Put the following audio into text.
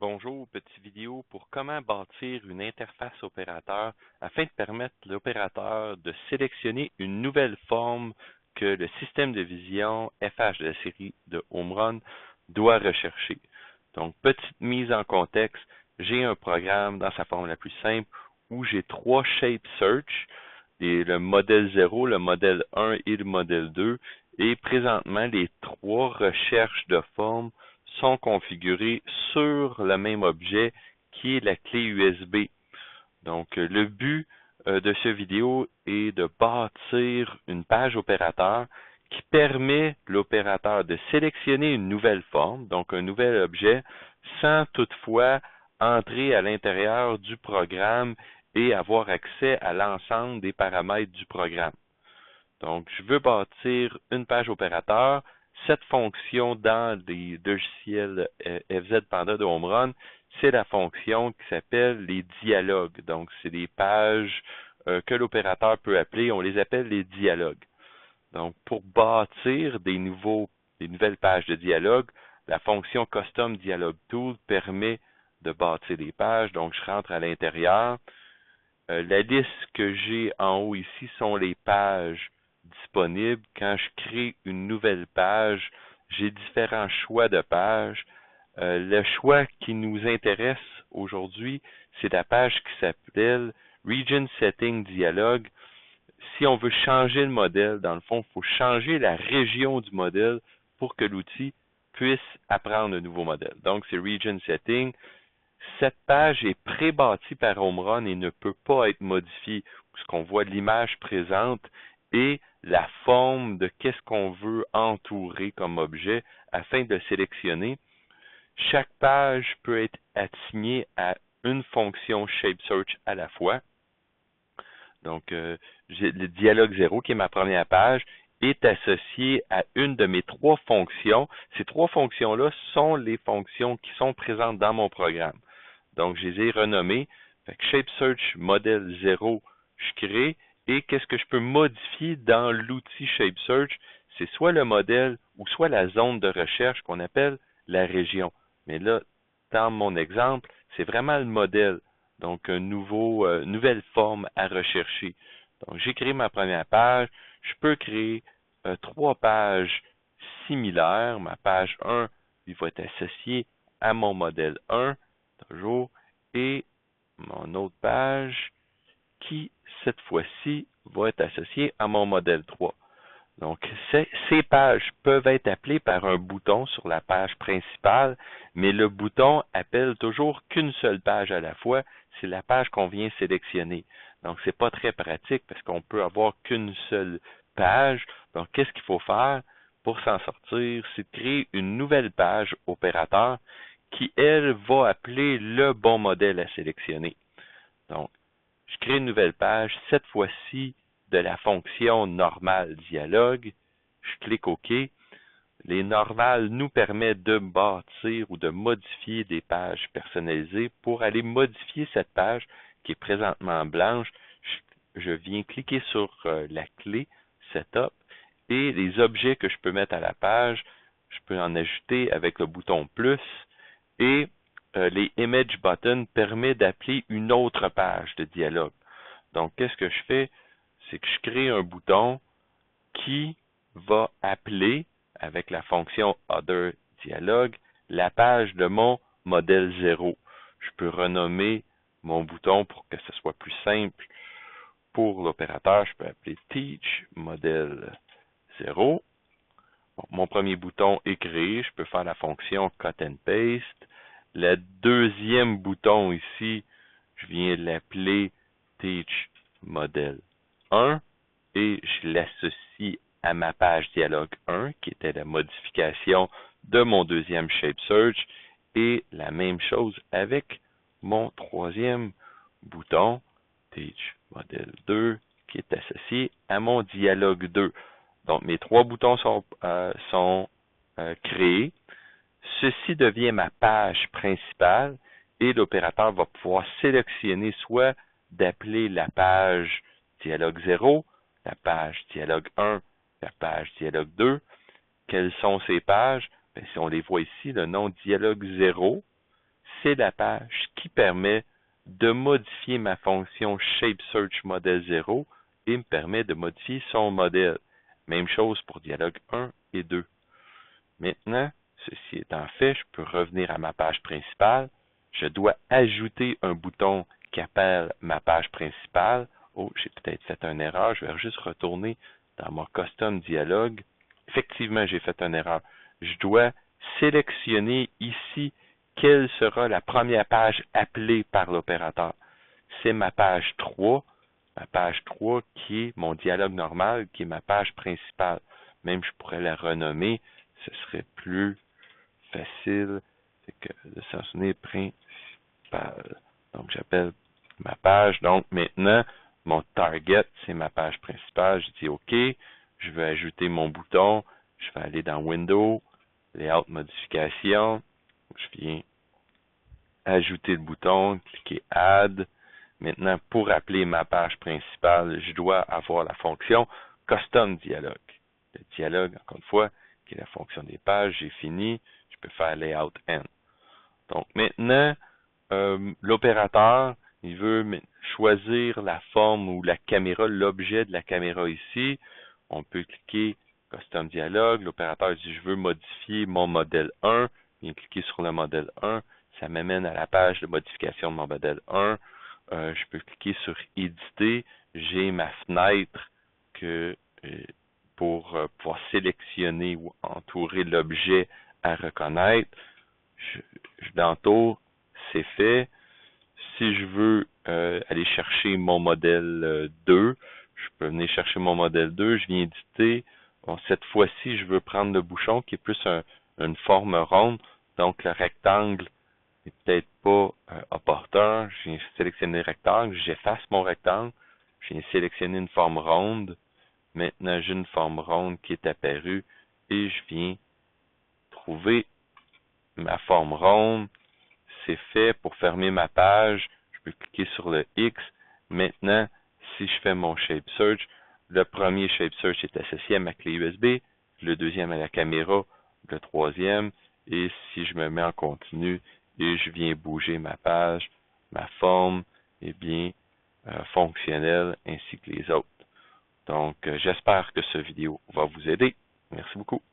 Bonjour, petite vidéo pour comment bâtir une interface opérateur afin de permettre l'opérateur de sélectionner une nouvelle forme que le système de vision FH de la série de Home Run doit rechercher. Donc, petite mise en contexte, j'ai un programme dans sa forme la plus simple où j'ai trois shape search, le modèle 0, le modèle 1 et le modèle 2, et présentement, les trois recherches de forme sont configurées sur le même objet qui est la clé USB. Donc, le but de cette vidéo est de bâtir une page opérateur qui permet l'opérateur de sélectionner une nouvelle forme, donc un nouvel objet, sans toutefois entrer à l'intérieur du programme et avoir accès à l'ensemble des paramètres du programme. Donc, je veux bâtir une page opérateur. Cette fonction dans les logiciels FZ Panda de Home Run, c'est la fonction qui s'appelle les dialogues. Donc, c'est des pages que l'opérateur peut appeler. On les appelle les dialogues. Donc, pour bâtir des nouvelles pages de dialogue, la fonction Custom Dialog Tool permet de bâtir des pages. Donc, je rentre à l'intérieur. La liste que j'ai en haut ici sont les pages disponibles. Quand je crée une nouvelle page, j'ai différents choix de pages. Le choix qui nous intéresse aujourd'hui, c'est la page qui s'appelle Region Setting Dialog. Si on veut changer le modèle, dans le fond, il faut changer la région du modèle pour que l'outil puisse apprendre un nouveau modèle. Donc, c'est Region Setting. Cette page est pré-bâtie par Home Run et ne peut pas être modifiée. Ce qu'on voit l'image présente et la forme de qu'est-ce qu'on veut entourer comme objet afin de le sélectionner. Chaque page peut être assignée à une fonction Shape Search à la fois. Donc, j'ai le dialogue 0, qui est ma première page, est associé à une de mes trois fonctions. Ces trois fonctions-là sont les fonctions qui sont présentes dans mon programme. Donc, je les ai renommées. Fait que Shape Search modèle 0, je crée. Et qu'est-ce que je peux modifier dans l'outil Shape Search? C'est soit le modèle ou soit la zone de recherche qu'on appelle la région. Mais là, dans mon exemple, c'est vraiment le modèle. Donc, nouvelle forme à rechercher. Donc, j'ai créé ma première page. Je peux créer trois pages similaires. Ma page 1, il va être associé à mon modèle 1, toujours, et mon autre page qui, cette fois-ci, va être associée à mon modèle 3. Donc, ces pages peuvent être appelées par un bouton sur la page principale, mais le bouton appelle toujours qu'une seule page à la fois. C'est la page qu'on vient sélectionner. Donc, c'est pas très pratique parce qu'on peut avoir qu'une seule page. Donc, qu'est-ce qu'il faut faire pour s'en sortir? C'est de créer une nouvelle page opérateur qui, elle, va appeler le bon modèle à sélectionner. Donc, je crée une nouvelle page, cette fois-ci de la fonction normale dialogue. Je clique OK. Les normales nous permettent de bâtir ou de modifier des pages personnalisées. Pour aller modifier cette page qui est présentement blanche, je viens cliquer sur la clé Setup et les objets que je peux mettre à la page, je peux en ajouter avec le bouton plus et les Image Buttons permettent d'appeler une autre page de dialogue. Donc, qu'est-ce que je fais? C'est que je crée un bouton qui va appeler, avec la fonction Other Dialogue, la page de mon modèle 0. Je peux renommer mon bouton pour que ce soit plus simple. Pour l'opérateur, je peux appeler Teach modèle 0. Bon, mon premier bouton est créé. Je peux faire la fonction Cut and Paste. Le deuxième bouton ici, je viens l'appeler Teach modèle 1 et je l'associe à ma page dialogue 1 qui était la modification de mon deuxième Shape Search et la même chose avec mon troisième bouton Teach modèle 2 qui est associé à mon dialogue 2. Donc mes trois boutons sont créés. Ceci devient ma page principale et l'opérateur va pouvoir sélectionner soit d'appeler la page dialogue 0, la page dialogue 1, la page dialogue 2. Quelles sont ces pages? Bien, si on les voit ici, le nom dialogue 0, c'est la page qui permet de modifier ma fonction ShapeSearchModel0 et me permet de modifier son modèle. Même chose pour dialogue 1 et 2. Maintenant, ceci étant fait, je peux revenir à ma page principale. Je dois ajouter un bouton qui appelle ma page principale. Oh, j'ai peut-être fait une erreur. Je vais juste retourner dans mon custom dialogue. Effectivement, j'ai fait une erreur. Je dois sélectionner ici quelle sera la première page appelée par l'opérateur. C'est ma page 3. Ma page 3 qui est mon dialogue normal, qui est ma page principale. Même je pourrais la renommer, ce serait plus facile que de s'en souvenir principal. Donc j'appelle ma page. Donc maintenant, mon target, c'est ma page principale. Je dis OK, je veux ajouter mon bouton. Je vais aller dans Windows, Layout Modification. Je viens ajouter le bouton, cliquer Add. Maintenant, pour appeler ma page principale, je dois avoir la fonction Custom Dialogue. Le dialogue, encore une fois, qui est la fonction des pages, j'ai fini, je peux faire Layout End. Donc maintenant, l'opérateur, il veut choisir la forme ou la caméra, l'objet de la caméra ici. On peut cliquer Custom Dialogue. L'opérateur dit je veux modifier mon modèle 1. Je viens cliquer sur le modèle 1. Ça m'amène à la page de modification de mon modèle 1. Je peux cliquer sur Éditer. J'ai ma fenêtre pour pouvoir sélectionner ou entourer l'objet à reconnaître. Je l'entoure, c'est fait. Si je veux aller chercher mon modèle 2, je peux venir chercher mon modèle 2, je viens éditer. Bon, cette fois-ci, je veux prendre le bouchon qui est plus une forme ronde, donc le rectangle n'est peut-être pas opportun. Je viens sélectionner le rectangle, j'efface mon rectangle, je viens sélectionner une forme ronde. Maintenant, j'ai une forme ronde qui est apparue et je viens trouver ma forme ronde. C'est fait. Pour fermer ma page, je peux cliquer sur le X. Maintenant, si je fais mon Shape Search, le premier Shape Search est associé à ma clé USB, le deuxième à la caméra, le troisième, et si je me mets en continu et je viens bouger ma page, ma forme est bien fonctionnelle ainsi que les autres. Donc, j'espère que cette vidéo va vous aider. Merci beaucoup.